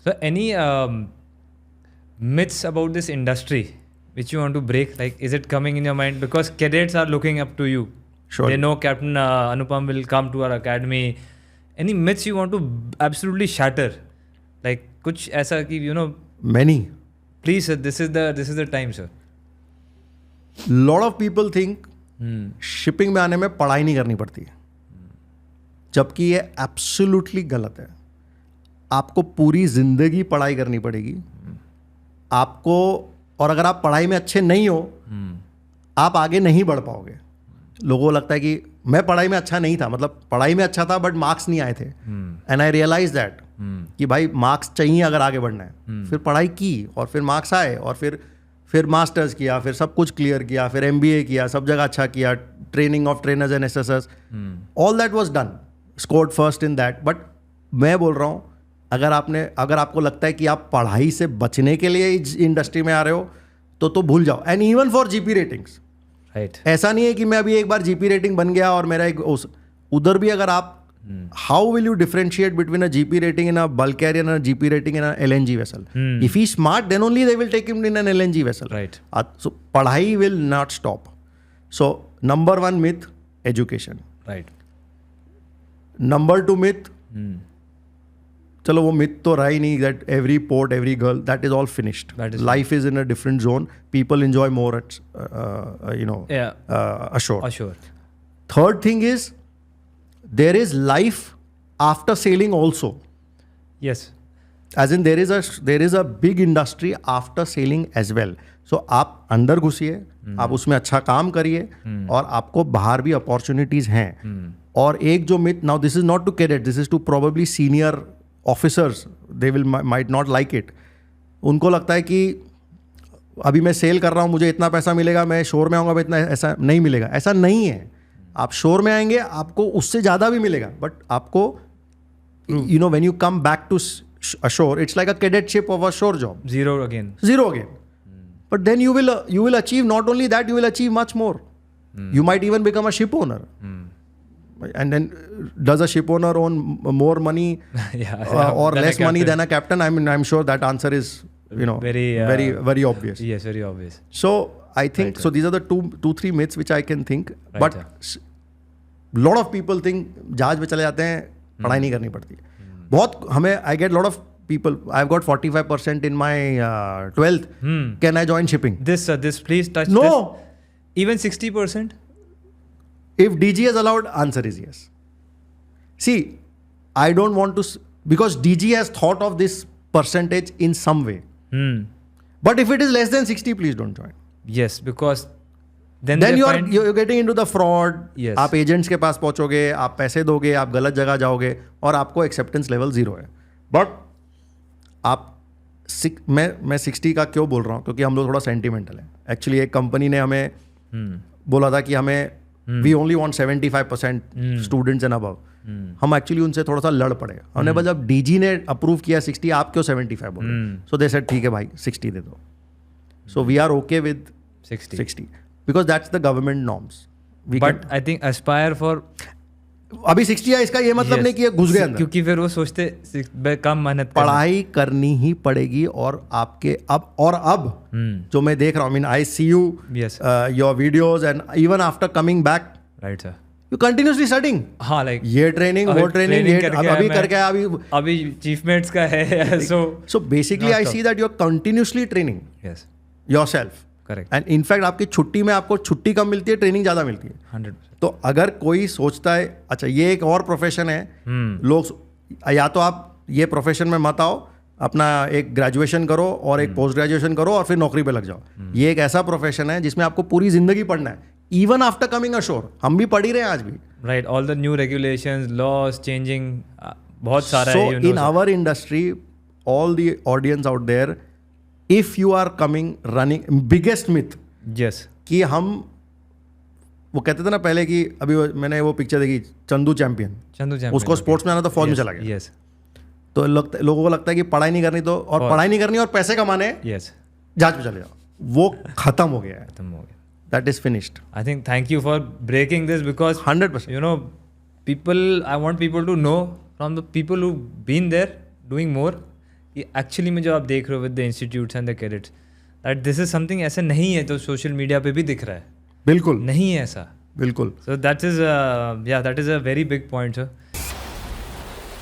So any myths about this industry which you want to break? Like, is it coming in your mind? Because cadets are looking up to you. Sure. They know Captain Anupam will come to our academy. Any myths you want to absolutely shatter? Like, kuch aisa ki, you know. Many. Please, sir, this is the time, sir. Lot of people think shipping में आने में पढ़ाई नहीं करनी पड़ती है, जबकि ये एब्सोल्युटली गलत है. आपको पूरी जिंदगी पढ़ाई करनी पड़ेगी आपको, और अगर आप पढ़ाई में अच्छे नहीं हो आप आगे नहीं बढ़ पाओगे. लोगों को लगता है कि मैं पढ़ाई में अच्छा नहीं था, मतलब पढ़ाई में अच्छा था बट मार्क्स नहीं आए थे. एंड आई रियलाइज दैट कि भाई मार्क्स चाहिए अगर आगे बढ़ना है. फिर पढ़ाई की और फिर मार्क्स आए और फिर मास्टर्स किया, फिर सब कुछ क्लियर किया, फिर MBA किया, सब जगह अच्छा किया, training of trainers and SSS, all that was done, scored first in that. But मैं बोल रहा हूँ अगर आपको लगता है कि आप पढ़ाई से बचने के लिए इस इंडस्ट्री में आ रहे हो तो भूल जाओ. And even for GP ratings, right. ऐसा नहीं है कि मैं अभी एक बार GP रेटिंग बन गया और मेरा एक उधर भी अगर आप how will you differentiate between a GP rating in a bulk carrier and a GP rating in a LNG vessel? If he smart then only they will take him in an LNG vessel. Right. So पढ़ाई will not stop. So number 1 myth, education. Right. Number 2 myth, चलो वो myth तो रहा ही नहीं, that every port every girl, that is all finished. Life is in a different zone. People enjoy more at ashore. Third thing is there is life after sailing also. Yes. As in there is a big industry after sailing as well. So आप अंदर घुसिए, आप उसमें अच्छा काम करिए और आपको बाहर भी अपॉर्चुनिटीज हैं. और एक जो myth, now this is not to cadet, this is to probably senior officers, they will might not like it. उनको लगता है कि अभी मैं सेल कर रहा हूँ, मुझे इतना पैसा मिलेगा, मैं शोर में आऊँगा, मैं इतना, ऐसा नहीं मिलेगा. ऐसा नहीं है. आप शोर में आएंगे आपको उससे ज़्यादा भी मिलेगा, बट आपको you know when you come back to ashore, it's like a cadetship of a shore job. Zero again. But then you will achieve not only that, you will achieve much more. You might even become a ship owner. And then does a ship owner own more money or less money than a captain? I mean, I'm sure that answer is very obvious. Yes, very obvious. So I think so. These are the two three myths which I can think. Right, but lot of people think जहाज में चले जाते हैं, पढ़ाई नहीं करनी पड़ती. बहुत हमें I get lot of people. I've got 45% in my 12th. Can I join shipping? This please touch. No. This. Even 60%. If DG is allowed, answer is yes. See, I don't want to, because DG has thought of this percentage in some way. But if it is less than 60, please don't join. Yes, because then you're getting into the fraud. Yes. आप agents के पास पहुंचोगे, आप पैसे दोगे, आप गलत जगह जाओगे और आपको एक्सेप्टेंस लेवल 0 है. बट आप मैं 60 का क्यों बोल रहा हूँ, क्योंकि हम लोग थोड़ा सेंटिमेंटल है. एक्चुअली एक कंपनी ने हमें बोला था कि हमें we only want 75% students and above. हम एक्चुअली उनसे थोड़ा सा लड़ पड़े. हमने बोला जब DG ने अप्रूव किया 60, आप क्यों 75 बोल रहे? सो दे सेड ठीक है भाई 60 दे दो. So we are okay with 60 because that's the government norms. But I think aspire for अभी 60 है, इसका ये मतलब नहीं कि ये घुस गए अंदर, क्योंकि फिर वो सोचते कम मेहनत पढ़ाई करनी ही पड़ेगी. और आपके अब जो मैं देख रहा हूँ, I mean I see you, your videos and even after coming back, right sir, you continuously studying. हाँ, like ये ट्रेनिंग वो ट्रेनिंग अभी करके अभी चीफमेट्स का है. so basically I see that you're continuously training yourself. Correct. And in fact आपकी छुट्टी में आपको छुट्टी कम मिलती है, ट्रेनिंग ज़्यादा मिलती है. 100%. तो अगर कोई सोचता है अच्छा ये एक और प्रोफेशन है, लोग या तो आप ये प्रोफेशन में मत आओ, अपना एक ग्रेजुएशन करो और एक पोस्ट ग्रेजुएशन करो और फिर नौकरी पे लग जाओ. ये एक ऐसा प्रोफेशन है जिसमें आपको पूरी जिंदगी पढ़ना है, इवन आफ्टर कमिंग अशोर. हम भी पढ़ ही रहे हैं आज भी. Right. All the new regulations, laws changing, बहुत सारा है. So in our industry, all the audience out there, if you are coming running, biggest myth, yes, कि हम वो कहते थे ना पहले कि अभी मैंने वो पिक्चर देखी चंदू चैंपियन, उसको स्पोर्ट्स में आना तो फौज में चला गया. yes. तो लोगों को लगता है कि पढ़ाई नहीं करनी तो, और पढ़ाई नहीं करनी और पैसे कमाने, yes, जहाज पे चले जाओ. वो खत्म हो गया है. That is finished. I think thank you for breaking this, because 100%, you know, I want people to know from the people who've been there doing more, कि एक्चुअली में जो आप देख रहे हो with the institutes and the cadets, that this is something ऐसा नहीं है तो सोशल मीडिया पे भी दिख रहा है, बिल्कुल नहीं है ऐसा. बिल्कुल. So that is that is a very big point, sir.